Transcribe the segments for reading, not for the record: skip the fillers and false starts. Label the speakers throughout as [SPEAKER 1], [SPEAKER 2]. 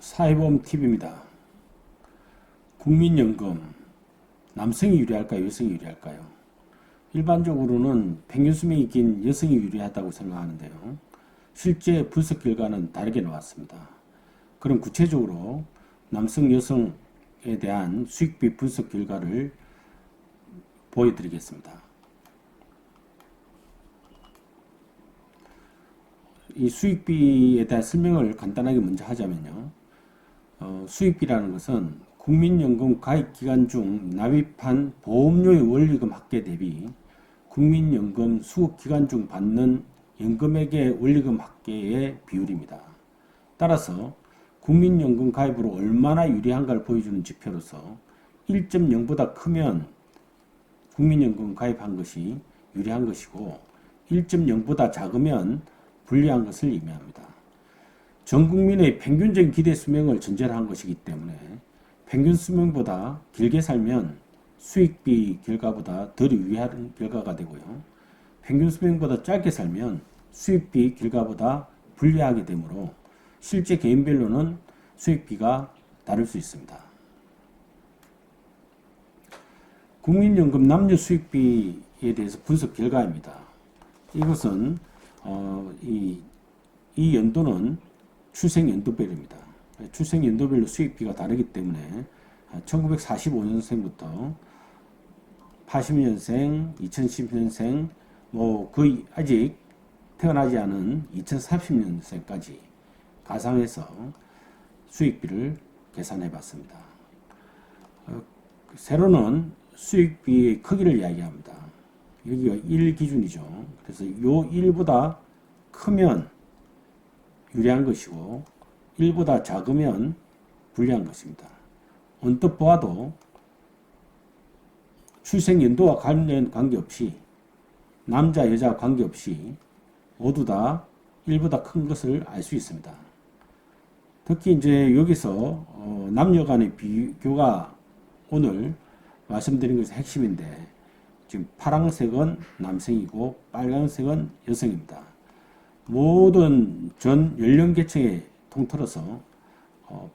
[SPEAKER 1] 사회보험 팁입니다. 국민연금, 남성이 유리할까요? 여성이 유리할까요? 일반적으로는 평균 수명이 긴 여성이 유리하다고 생각하는데요. 실제 분석 결과는 다르게 나왔습니다. 그럼 구체적으로 남성, 여성에 대한 수익비 분석 결과를 보여드리겠습니다. 이 수익비에 대한 설명을 간단하게 먼저 하자면요. 수익비라는 것은 국민연금 가입 기간 중 납입한 보험료의 원리금 합계 대비 국민연금 수급 기간 중 받는 연금액의 원리금 합계의 비율입니다. 따라서 국민연금 가입으로 얼마나 유리한가를 보여주는 지표로서 1.0보다 크면 국민연금 가입한 것이 유리한 것이고 1.0보다 작으면 불리한 것을 의미합니다. 전 국민의 평균적인 기대 수명을 전제로 한 것이기 때문에 평균 수명보다 길게 살면 수익비 결과보다 덜 유리한 결과가 되고요. 평균 수명보다 짧게 살면 수익비 결과보다 불리하게 되므로 실제 개인별로는 수익비가 다를 수 있습니다. 국민연금 남녀 수익비에 대해서 분석 결과입니다. 이것은 이 연도는 출생연도별입니다. 출생연도별로 수익비가 다르기 때문에 1945년생부터 80년생, 2010년생, 거의 아직 태어나지 않은 2030년생까지 가상해서 수익비를 계산해 봤습니다. 세로는 수익비의 크기를 이야기합니다. 여기가 1 기준이죠. 그래서 요 1보다 크면 유리한 것이고 1보다 작으면 불리한 것입니다. 언뜻 보아도 출생 연도와 관계없이 남자 여자 관계없이 모두 다 1보다 큰 것을 알 수 있습니다. 특히 이제 여기서 남녀 간의 비교가 오늘 말씀드린 것이 핵심인데 지금 파란색은 남성이고 빨간색은 여성입니다. 모든 전 연령계층에 통틀어서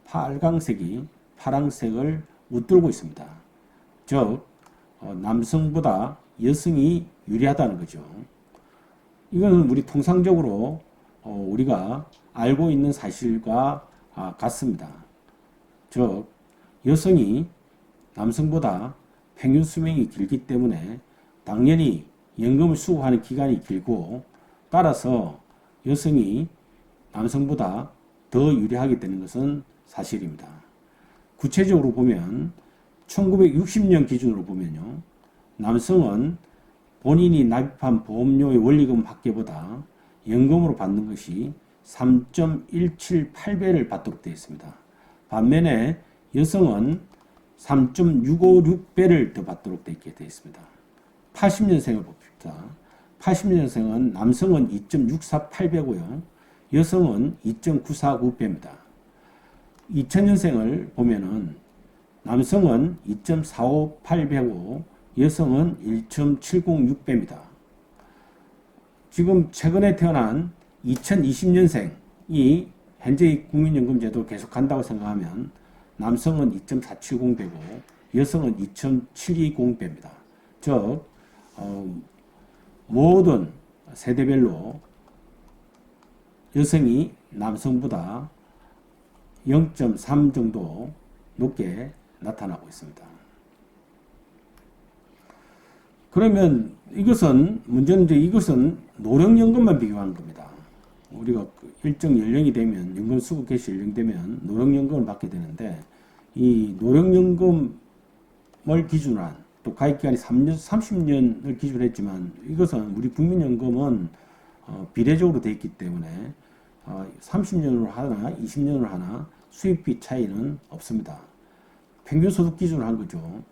[SPEAKER 1] 빨강색이 파란색을 웃돌고 있습니다. 즉 남성보다 여성이 유리하다는 거죠. 이거는 우리 통상적으로 우리가 알고 있는 사실과 같습니다. 즉 여성이 남성보다 평균 수명이 길기 때문에 당연히 연금을 수급하는 기간이 길고 따라서 여성이 남성보다 더 유리하게 되는 것은 사실입니다. 구체적으로 보면 1960년 기준으로 보면요. 남성은 본인이 납입한 보험료의 원리금 합계보다 연금으로 받는 것이 3.178배를 받도록 되어 있습니다. 반면에 여성은 3.656배를 더 받도록 되어 있습니다. 80년생을 봅시다. 80년생은 남성은 2.648배고요. 여성은 2.949배입니다. 2000년생을 보면은 남성은 2.458배고 여성은 1.706배입니다. 지금 최근에 태어난 2020년생이 현재 국민연금제도 계속한다고 생각하면 남성은 2.470배고 여성은 2.720배입니다. 즉 모든 세대별로 여성이 남성보다 0.3 정도 높게 나타나고 있습니다. 그러면 문제는 이것은 노령연금만 비교하는 겁니다. 우리가 일정 연령이 되면 연금 수급 개시 연령 되면 노령연금을 받게 되는데 이 노령연금을 기준으로 한 또 가입기간이 30년을 기준으로 했지만 이것은 우리 국민연금은 비례적으로 되어 있기 때문에 30년으로 하나 20년으로 하나 수입비 차이는 없습니다. 평균소득 기준으로 한 거죠.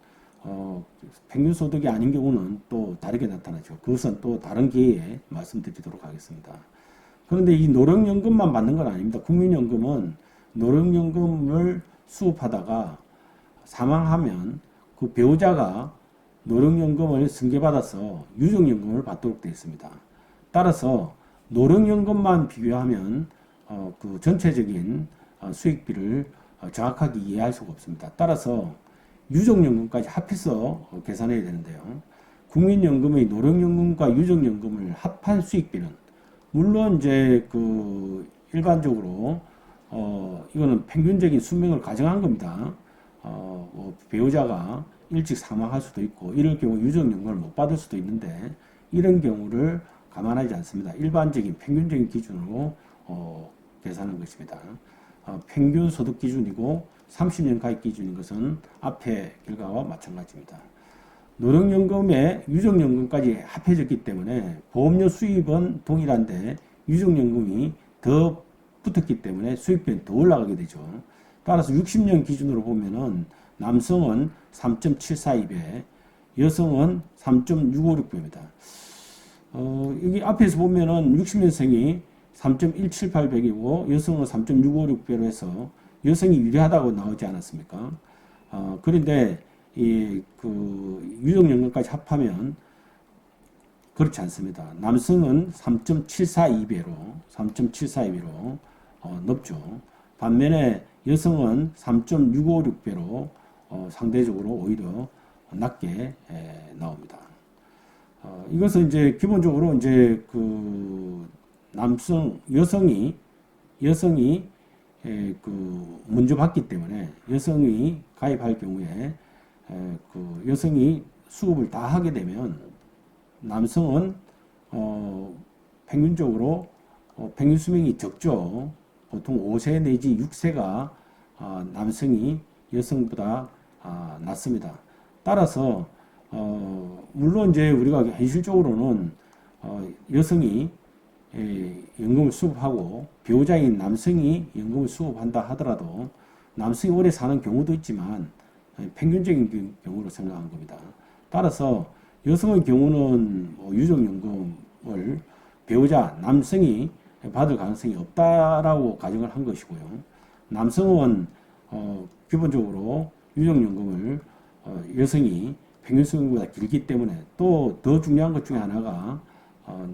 [SPEAKER 1] 평균소득이 아닌 경우는 또 다르게 나타나죠. 그것은 또 다른 기회에 말씀드리도록 하겠습니다. 그런데 이 노령연금만 받는 건 아닙니다. 국민연금은 노령연금을 수급하다가 사망하면 그 배우자가 노령연금을 승계받아서 유족연금을 받도록 되어 있습니다. 따라서 노령연금만 비교하면 그 전체적인 수익비를 정확하게 이해할 수가 없습니다. 따라서 유족연금까지 합해서 계산해야 되는데요. 국민연금의 노령연금과 유족연금을 합한 수익비는 물론 이제 그 일반적으로 이거는 평균적인 수명을 가정한 겁니다. 뭐 배우자가 일찍 사망할 수도 있고 이럴 경우 유족연금을 못 받을 수도 있는데 이런 경우를 감안하지 않습니다. 일반적인 평균적인 기준으로 계산한 것입니다. 평균 소득 기준이고 30년 가입 기준인 것은 앞의 결과와 마찬가지입니다. 노령연금에 유족연금까지 합해졌기 때문에 보험료 수입은 동일한데 유족연금이 더 붙었기 때문에 수익비는 더 올라가게 되죠. 따라서 60년 기준으로 보면은 남성은 3.742배, 여성은 3.656배입니다. 여기 앞에서 보면은 60년생이 3.178배이고 여성은 3.656배로 해서 여성이 유리하다고 나오지 않았습니까? 그런데 그 유족연금까지 합하면 그렇지 않습니다. 남성은 3.742배로 높죠. 반면에 여성은 3.656배로 상대적으로 오히려 낮게 나옵니다. 이것은 이제 기본적으로 이제 그 여성이 그 먼저 받기 때문에 여성이 가입할 경우에 그 여성이 수급을 다 하게 되면 남성은 평균적으로 평균 수명이 적죠. 보통 5세 내지 6세가 남성이 여성보다 낮습니다. 따라서 물론 이제 우리가 현실적으로는 여성이 연금을 수급하고 배우자인 남성이 연금을 수급한다 하더라도 남성이 오래 사는 경우도 있지만 평균적인 경우로 생각한 겁니다. 따라서 여성의 경우는 유족연금을 배우자 남성이 받을 가능성이 없다라고 가정을 한 것이고요. 남성은 기본적으로 유족연금을 여성이 평균 수명보다 길기 때문에 또 더 중요한 것 중에 하나가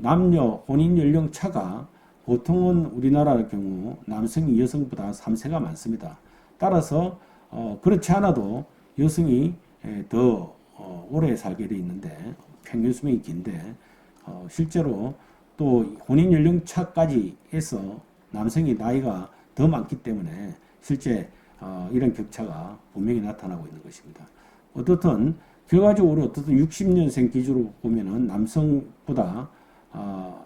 [SPEAKER 1] 남녀 혼인 연령 차가 보통은 우리나라의 경우 남성이 여성보다 3세가 많습니다. 따라서 그렇지 않아도 여성이 더 오래 살게 돼 있는데 평균 수명이 긴데 실제로 또 혼인 연령 차까지 해서 남성이 나이가 더 많기 때문에 실제 이런 격차가 분명히 나타나고 있는 것입니다. 어떻든 결과적으로 60년생 기준으로 보면은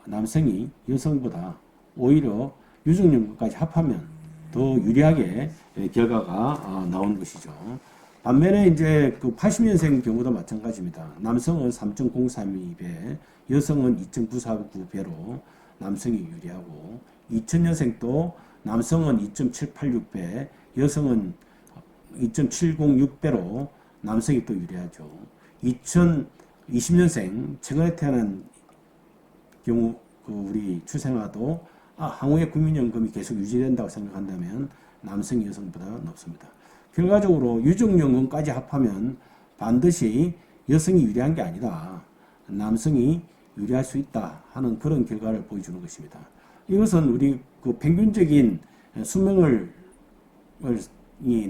[SPEAKER 1] 남성이 여성보다 오히려 유족연금까지 합하면 더 유리하게 결과가 나오는 것이죠. 반면에 이제 그 80년생 경우도 마찬가지입니다. 남성은 3.032배, 여성은 2.949배로 남성이 유리하고 2000년생도 남성은 2.786배, 여성은 2.706배로 남성이 또 유리하죠. 2020년생 최근에 태어난 경우 우리 출생아도 향후에 국민연금이 계속 유지된다고 생각한다면 남성이 여성보다 높습니다. 결과적으로 유족연금까지 합하면 반드시 여성이 유리한 게 아니라 남성이 유리할 수 있다 하는 그런 결과를 보여주는 것입니다. 이것은 우리 그 평균적인 수명을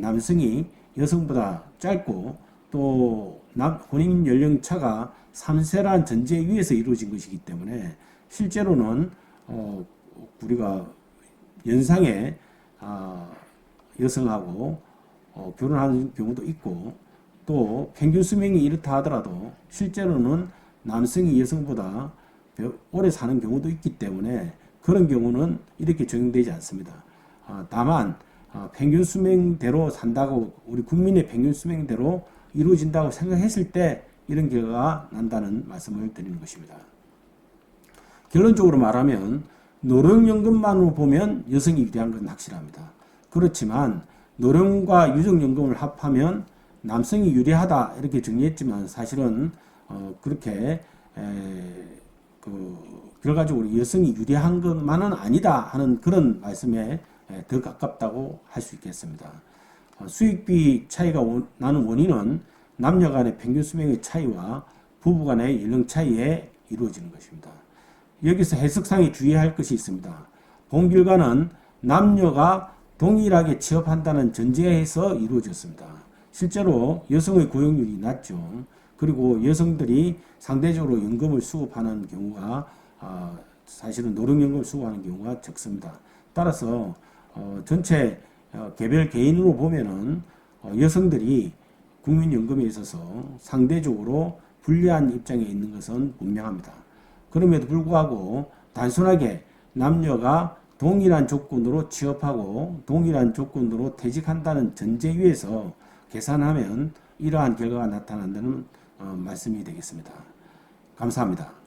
[SPEAKER 1] 남성이 여성보다 짧고 또 혼인 연령 차가 3세란 전제 위에서 이루어진 것이기 때문에 실제로는 우리가 연상에 여성하고 결혼하는 경우도 있고 또 평균 수명이 이렇다 하더라도 실제로는 남성이 여성보다 오래 사는 경우도 있기 때문에 그런 경우는 이렇게 적용되지 않습니다. 다만 평균 수명대로 산다고 우리 국민의 평균 수명대로 이루어진다고 생각했을 때 이런 결과가 난다는 말씀을 드리는 것입니다. 결론적으로 말하면 노령연금만으로 보면 여성이 유리한 건 확실합니다. 그렇지만 노령과 유족연금을 합하면 남성이 유리하다 이렇게 정리했지만 사실은 그렇게 결과적으로 여성이 유리한 것만은 아니다 하는 그런 말씀에 더 가깝다고 할 수 있겠습니다. 수익비 차이가 나는 원인은 남녀 간의 평균 수명의 차이와 부부 간의 연령 차이에 이루어지는 것입니다. 여기서 해석상에 주의해야 할 것이 있습니다. 본 결과는 남녀가 동일하게 취업한다는 전제에서 이루어졌습니다. 실제로 여성의 고용률이 낮죠. 그리고 여성들이 상대적으로 연금을 수급하는 경우가 사실은 노령연금을 수급하는 경우가 적습니다. 따라서 전체 개별 개인으로 보면은 여성들이 국민연금에 있어서 상대적으로 불리한 입장에 있는 것은 분명합니다. 그럼에도 불구하고 단순하게 남녀가 동일한 조건으로 취업하고 동일한 조건으로 퇴직한다는 전제 위에서 계산하면 이러한 결과가 나타난다는 말씀이 되겠습니다. 감사합니다.